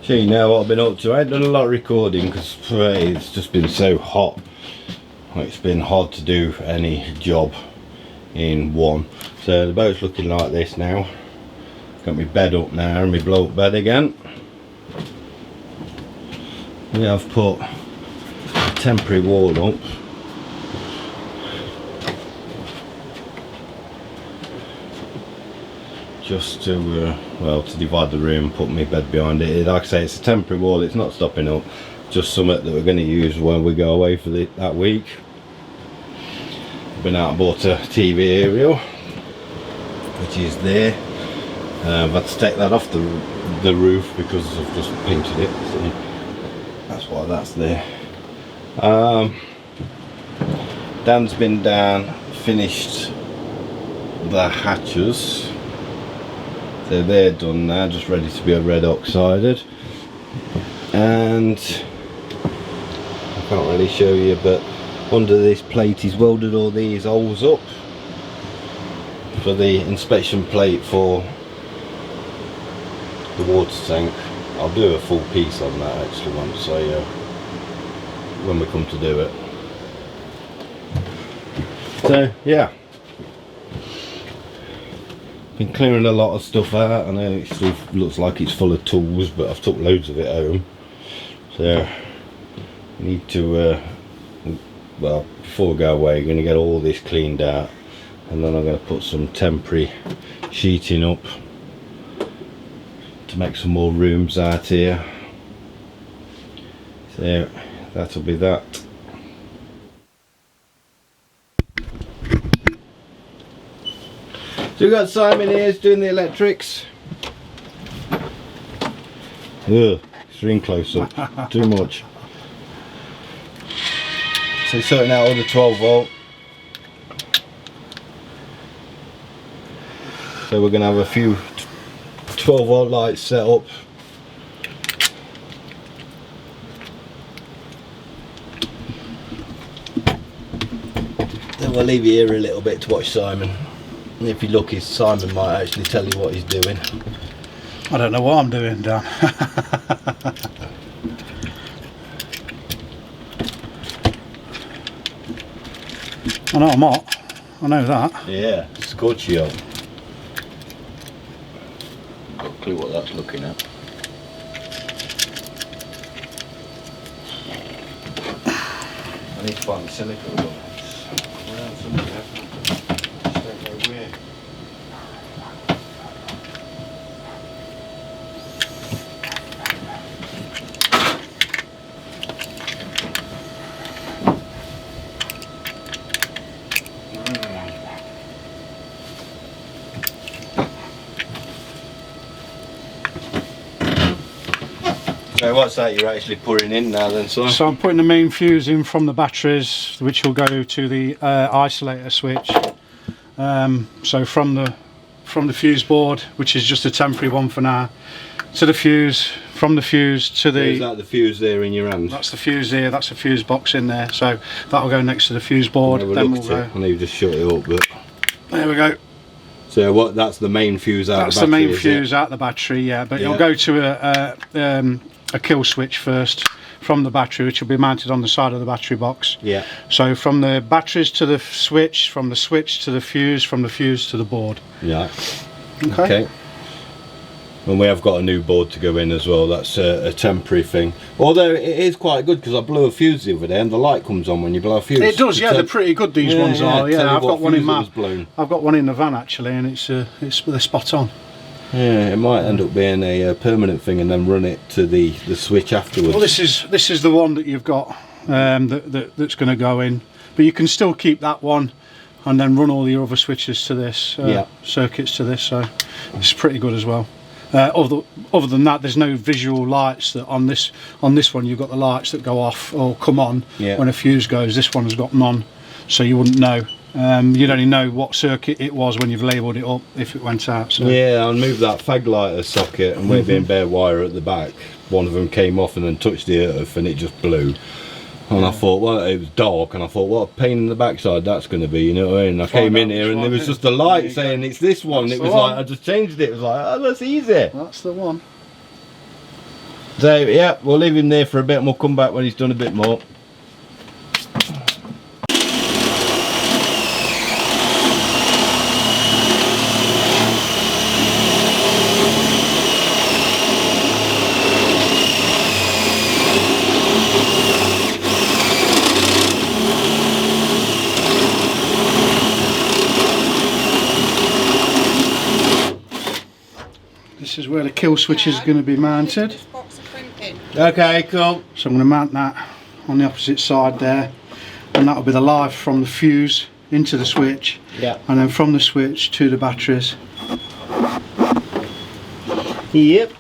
So you know what I've been up to. I haven't done a lot of recording because it's just been so hot. It's been hard to do any job in one. So the boat's looking like this now. Got my bed up now and my blow up bed again. We have put a temporary wall up. Just to, well, to divide the room, put my bed behind it. Like I say, it's a temporary wall, it's not stopping up. Just something that we're going to use when we go away for that week. Been out and bought a TV aerial, which is there. I've had to take that off the roof because I've just painted it. So that's why that's there. Dan's been down, finished the hatches. So they're done now, just ready to be red oxided. And I can't really show you, but under this plate he's welded all these holes up for the inspection plate for the water tank. I'll do a full piece on that actually once when we come to do it. So yeah, been clearing a lot of stuff out. I know it still looks like it's full of tools, but I've took loads of it home. So we need to well, before we go away, we're going to get all this cleaned out, and then I'm going to put some temporary sheeting up to make some more rooms out here. So that'll be that. So we've got Simon here doing the electrics. Ugh, string close up, too much. So he's sorting out all the 12 volt. So we're going to have a few 12 volt lights set up. Then we'll leave you here a little bit to watch Simon. And if you're lucky, Simon might actually tell you what he's doing. I don't know what I'm doing, Dan. I know I'm hot. I know that. Yeah, scorch you up. Got a clue what that's looking at. I need to find the silicone ones. Well, somewhere. Just don't know where. So what's that you're actually putting in now then, son? So I'm putting the main fuse in from the batteries, which will go to the isolator switch. So from the fuse board, which is just a temporary one for now, to the fuse, from the fuse to the... Is that the fuse there in your hand? That's the fuse here, that's a fuse box in there, so that'll go next to the fuse board. Then we'll go... I know you've just shut it up, but... There we go. So what? That's the main fuse out of the battery, that's the main fuse out the battery, yeah, but it'll go to a kill switch first from the battery, which will be mounted on the side of the battery box. Yeah. So from the batteries to the switch, from the switch to the fuse, from the fuse to the board. Yeah. Okay. And we have got a new board to go in as well. That's a temporary thing. Although it is quite good because I blew a fuse the other day and the light comes on when you blow a fuse. It does, yeah. They're pretty good. These ones are. Yeah, I've got one in my. I've got one in the van actually, and they're spot on. Yeah, it might end up being a permanent thing, and then run it to the switch afterwards. Well, this is the one that you've got that's going to go in, but you can still keep that one, and then run all your other switches to this, circuits to this. So it's pretty good as well. Other than that, there's no visual lights that on this one. You've got the lights that go off or come on when a fuse goes. This one's got none, so you wouldn't know. You'd only know what circuit it was when you've labelled it up if it went out. So. Yeah, I moved that fag lighter socket and with being bare wire at the back, one of them came off and then touched the earth and it just blew. And I thought, well, it was dark, and I thought, what a pain in the backside that's going to be, you know what I mean? I came in here and there was just a light saying it's this one. It was like, I just changed it. It was like, oh, that's easy. That's the one. So yeah, we'll leave him there for a bit and we'll come back when he's done a bit more. This is where the kill switch is going to be mounted. Okay, cool. So I'm going to mount that on the opposite side there, and that'll be the live from the fuse into the switch, Yeah. and then from the switch to the batteries. Yep.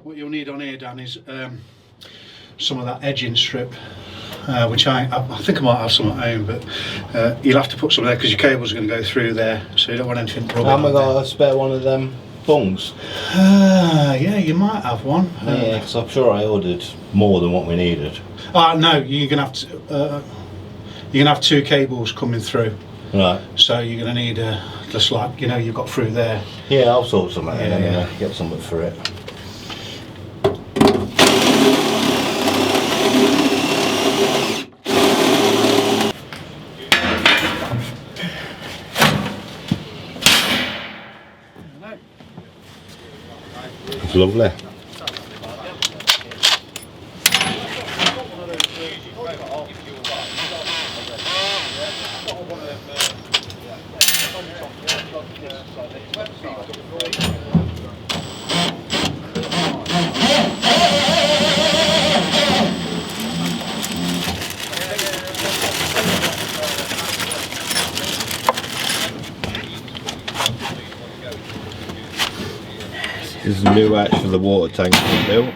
What you'll need on here, Dan, is some of that edging strip, which I think I might have some at home, but you'll have to put some there because your cable's going to go through there, so you don't want anything rubbing. Haven't we got a spare one of them bungs? Yeah, you might have one. Yeah, because I'm sure I ordered more than what we needed. No, you're gonna have two cables coming through. Right. So you're gonna need just like you've got through there. Yeah, I'll sort something out Yeah, anyway. Get something for it. It's lovely. This is a new hatch for the water tank we built.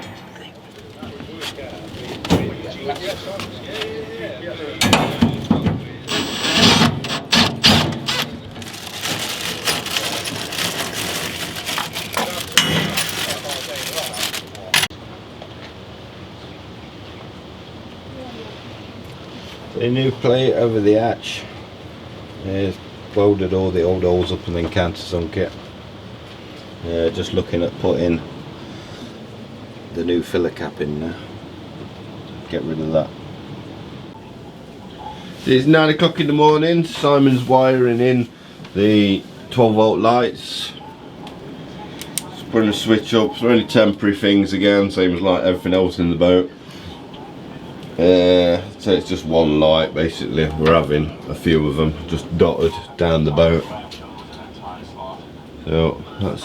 The new plate over the hatch is welded all the old holes up and then countersunk it. Just looking at putting the new filler cap in there. Get rid of that. It's 9 o'clock in the morning. Simon's wiring in the 12-volt lights. Just putting a switch up. They're only temporary things again, same as like everything else in the boat. So it's just one light basically. We're having a few of them just dotted down the boat. So that's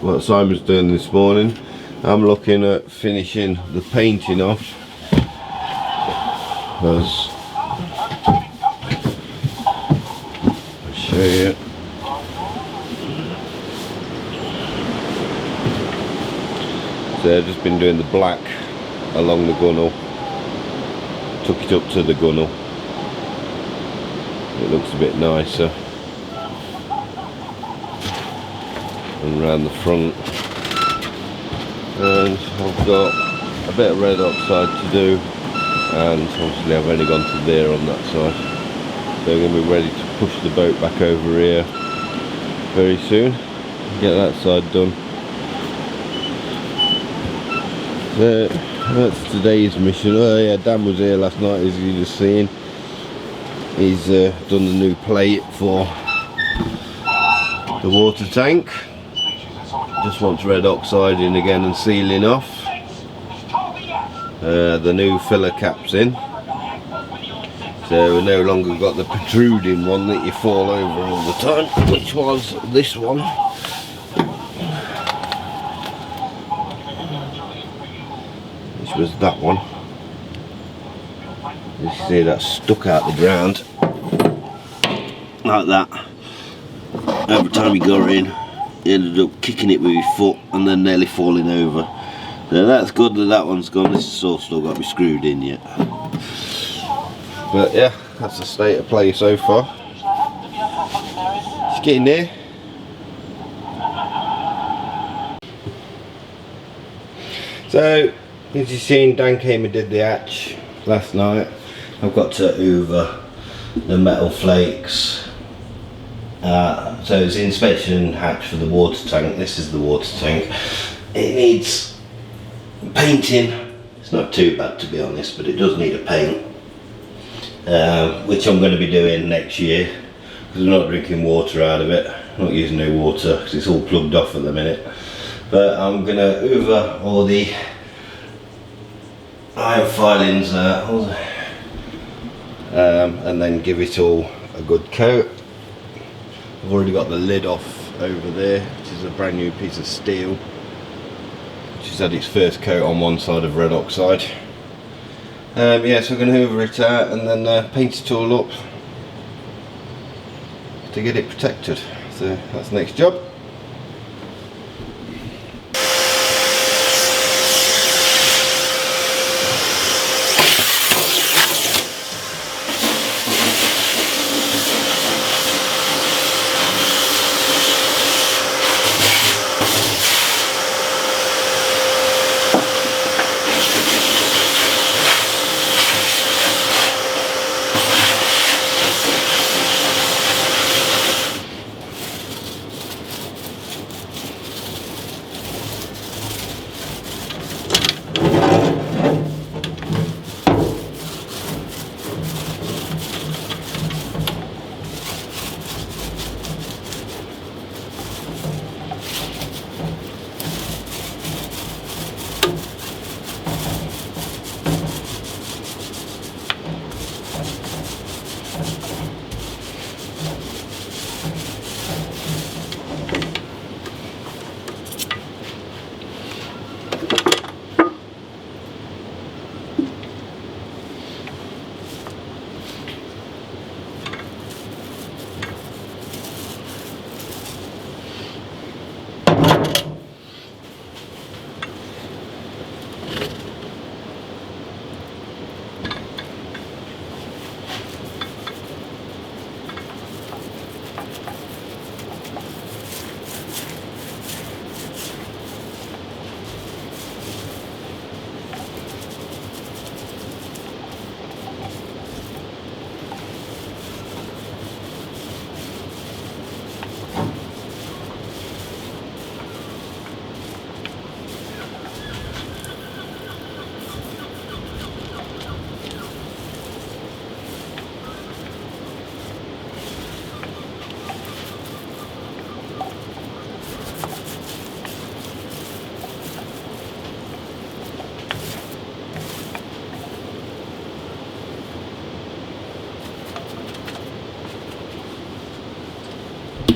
what Simon's doing this morning. I'm looking at finishing the painting off. I'll show you. So I've just been doing the black along the gunnel. Took it up to the gunnel. It looks a bit nicer. And round the front. And I've got a bit of red oxide to do. And obviously I've only gone to there on that side. So I'm going to be ready to push the boat back over here very soon. Get that side done. So that's today's mission. Oh yeah, Dan was here last night, as you just seen. He's done the new plate for the water tank. Just wants red oxide in again and sealing off. The new filler caps in. So we no longer got the protruding one that you fall over all the time, which was this one. Which was that one. You see that stuck out the ground. Like that. Every time you got in, you ended up kicking it with your foot and then nearly falling over. So that's good that that one's gone. This is all still got to be screwed in yet. But yeah, that's the state of play so far. It's getting there. So, as you've seen, Dan came and did the hatch last night. I've got to hoover the metal flakes. So it's the inspection hatch for the water tank. This is the water tank. It needs painting. It's not too bad, to be honest, but it does need a paint, which I'm going to be doing next year, because I'm not drinking water out of it. I'm not using no water because it's all plugged off at the minute. But I'm going to hoover all the iron filings out, and then give it all a good coat. I've already got the lid off over there, which is a brand new piece of steel, which has had its first coat on one side of red oxide. Yeah, so I'm going to hoover it out and then paint it all up to get it protected. So that's the next job.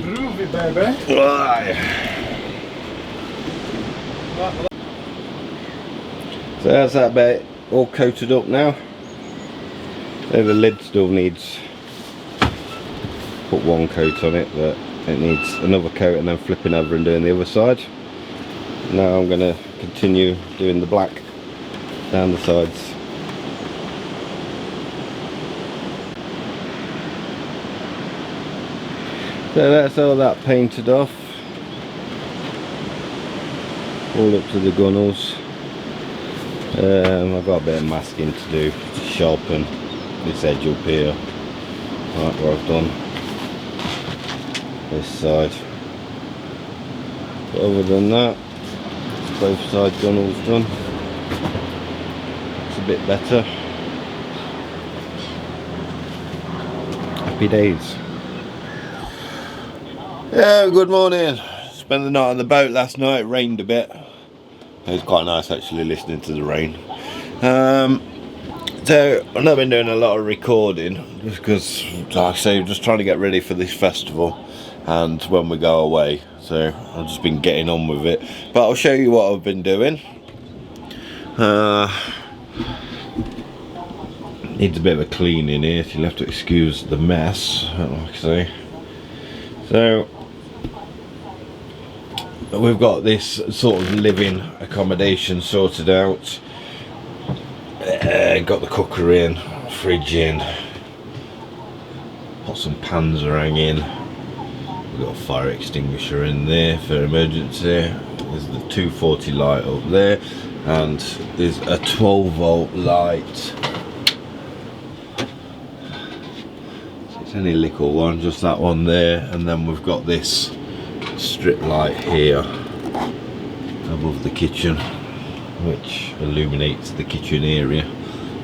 Groovy, baby. So that's that bit all coated up now. So the lid still needs, put one coat on it, but it needs another coat and then flipping over and doing the other side. Now I'm going to continue doing the black down the sides. So that's all that painted off, all up to the gunnels. I've got a bit of masking to do to sharpen this edge up here, right where I've done this side. But other than that, both side gunnels done. It's a bit better. Happy days. Yeah, good morning. Spent the night on the boat last night. It rained a bit. It was quite nice actually listening to the rain. So I've not been doing a lot of recording just because, like I say, just trying to get ready for this festival and when we go away. So I've just been getting on with it. But I'll show you what I've been doing. Needs a bit of a clean in here, so you'll have to excuse the mess, like I say. So we've got this sort of living accommodation sorted out. Got the cooker in, fridge in, pots and pans are hanging. We've got a fire extinguisher in there for emergency. There's the 240 light up there, and there's a 12-volt light. It's only a little one, just that one there, and then we've got this strip light here above the kitchen which illuminates the kitchen area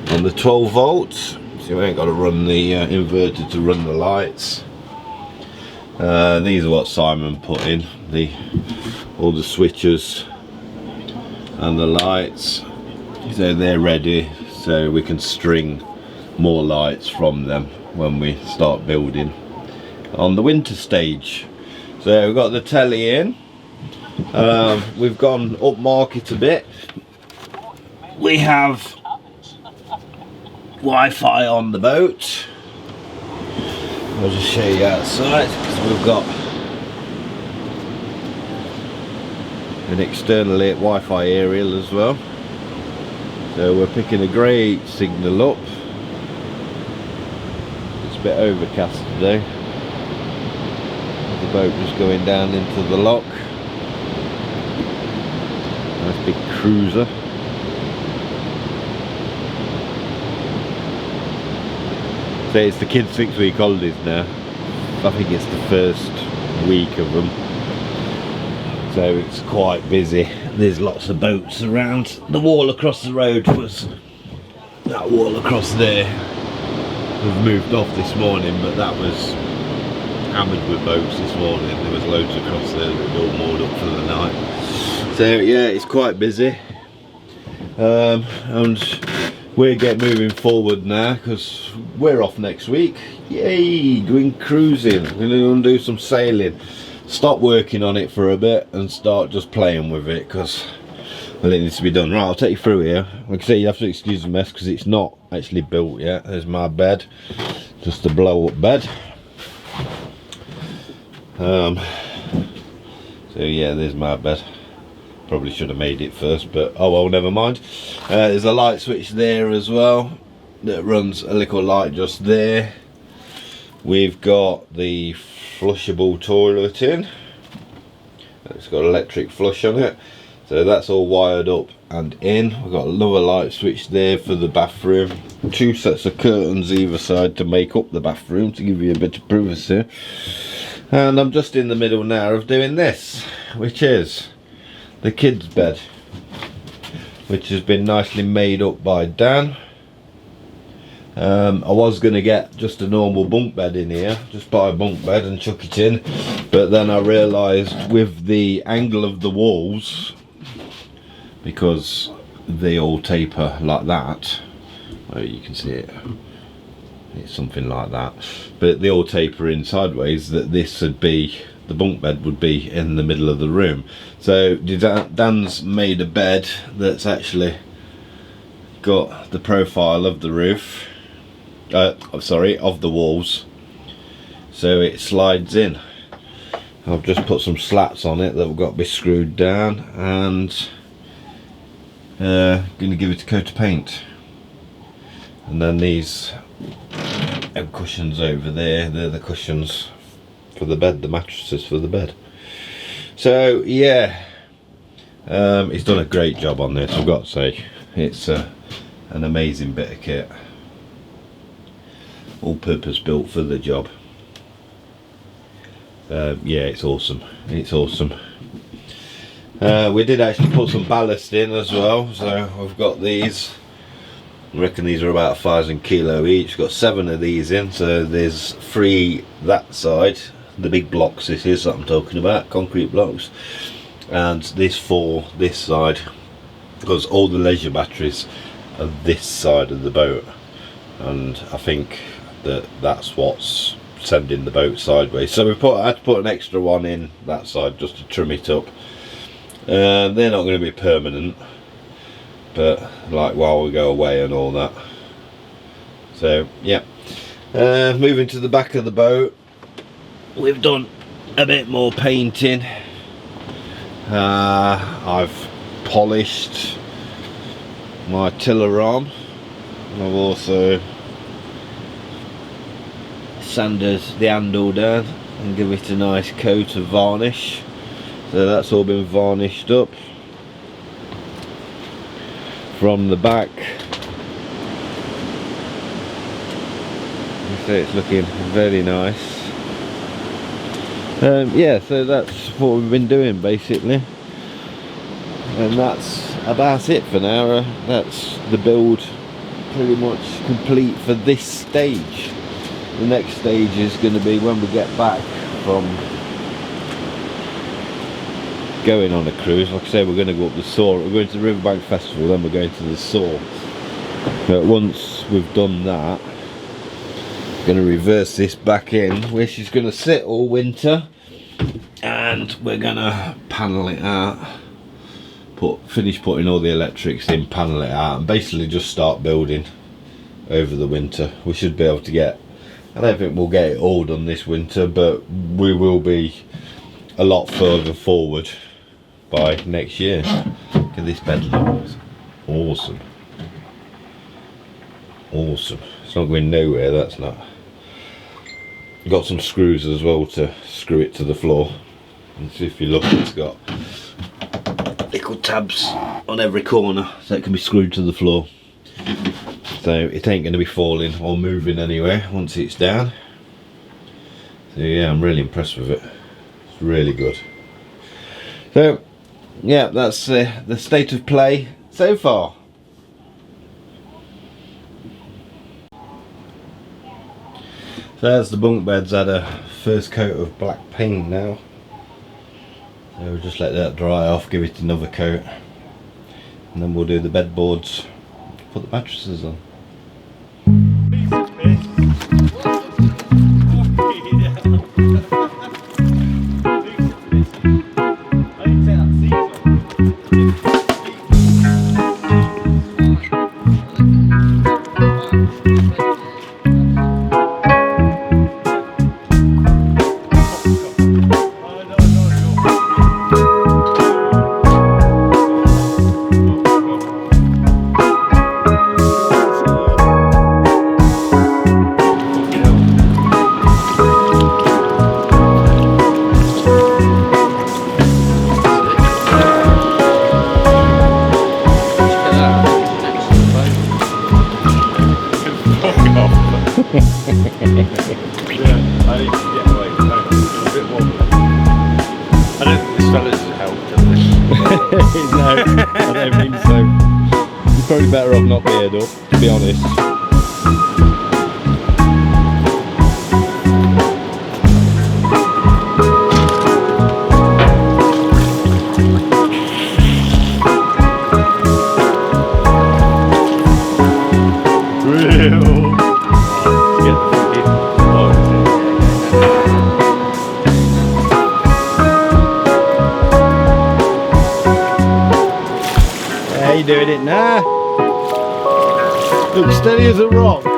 on the 12 volts, so we ain't got to run the inverter to run the lights. These are what Simon put in, all the switches and the lights, so they're ready, so we can string more lights from them when we start building on the winter stage. So we've got the telly in, we've gone up market a bit. We have Wi-Fi on the boat. I'll just show you outside, because we've got an externally Wi-Fi aerial as well. So we're picking a great signal up. It's a bit overcast today. The boat just going down into the lock. Nice big cruiser. So it's the kids' 6-week holidays now. I think it's the first week of them. So it's quite busy. There's lots of boats around. The wall across the road was, that wall across there was moved off this morning, but that was hammered with boats this morning. There was loads across there that were all moored up for the night. So yeah, it's quite busy. And we're moving forward now because we're off next week. Yay, going cruising. We're going to do some sailing. Stop working on it for a bit and start just playing with it, because well, it needs to be done. Right, I'll take you through here. Like I say, you have to excuse the mess because it's not actually built yet. There's my bed, just a blow up bed. So yeah, there's my bed. Probably should have made it first, but oh well, never mind. There's a light switch there as well that runs a little light just there. We've got the flushable toilet in. It's got electric flush on it, so that's all wired up and in. We've got another light switch there for the bathroom. 2 sets of curtains either side to make up the bathroom to give you a bit of privacy. And I'm just in the middle now of doing this, which is the kids' bed, which has been nicely made up by Dan. I was going to get just a normal bunk bed in here, just buy a bunk bed and chuck it in, but then I realised with the angle of the walls, because they all taper like that, well, you can see it, it's something like that, but they all taper in sideways, that this would be, the bunk bed would be in the middle of the room. So Dan's made a bed that's actually got the profile of the roof, sorry, of the walls, so it slides in. I've just put some slats on it that have got to be screwed down, and going to give it a coat of paint. And then these cushions over there, they're the cushions for the bed, the mattresses for the bed. So yeah, he's done a great job on this, I've got to say. It's an amazing bit of kit, all purpose built for the job. Yeah, it's awesome, it's awesome. We did actually put some ballast in as well, so I've got these. I reckon these are about 1,000 kilo each. Got 7 of these in, so there's 3 that side, the big blocks this is that I'm talking about, concrete blocks, and this 4 this side, because all the leisure batteries are this side of the boat, and I think that that's what's sending the boat sideways. So I had to put an extra one in that side just to trim it up. They're not going to be permanent, but like while we go away and all that. So yeah, moving to the back of the boat, we've done a bit more painting. I've polished my tiller arm, and I've also sanded the handle down and give it a nice coat of varnish. So that's all been varnished up. from the back. So it's looking very nice. Yeah, so that's what we've been doing basically, and that's about it for now. That's the build pretty much complete for this stage. The next stage is going to be when we get back from going on a cruise. Like I say, we're going to go up the Soar. We're going to the Riverbank Festival, then we're going to the Soar. But once we've done that, we're going to reverse this back in, which is going to sit all winter, and we're going to panel it out, finish putting all the electrics in, panel it out, and basically just start building over the winter. We should be able to get, I don't think we'll get it all done this winter, but we will be a lot further forward by next year. Look at this bed look. Awesome. Awesome. It's not going nowhere, that's not. Got some screws as well to screw it to the floor. And so if you look, it's got little tabs on every corner so it can be screwed to the floor. So it ain't going to be falling or moving anywhere once it's down. So yeah, I'm really impressed with it. It's really good. So yeah, that's the state of play so far. So there's the bunk beds, had a first coat of black paint now. So we'll just let that dry off, give it another coat, and then we'll do the bed boards, put the mattresses on. No, I don't think so. You're probably better off not beard up, to be honest. Doing it now. Look steady as a rock.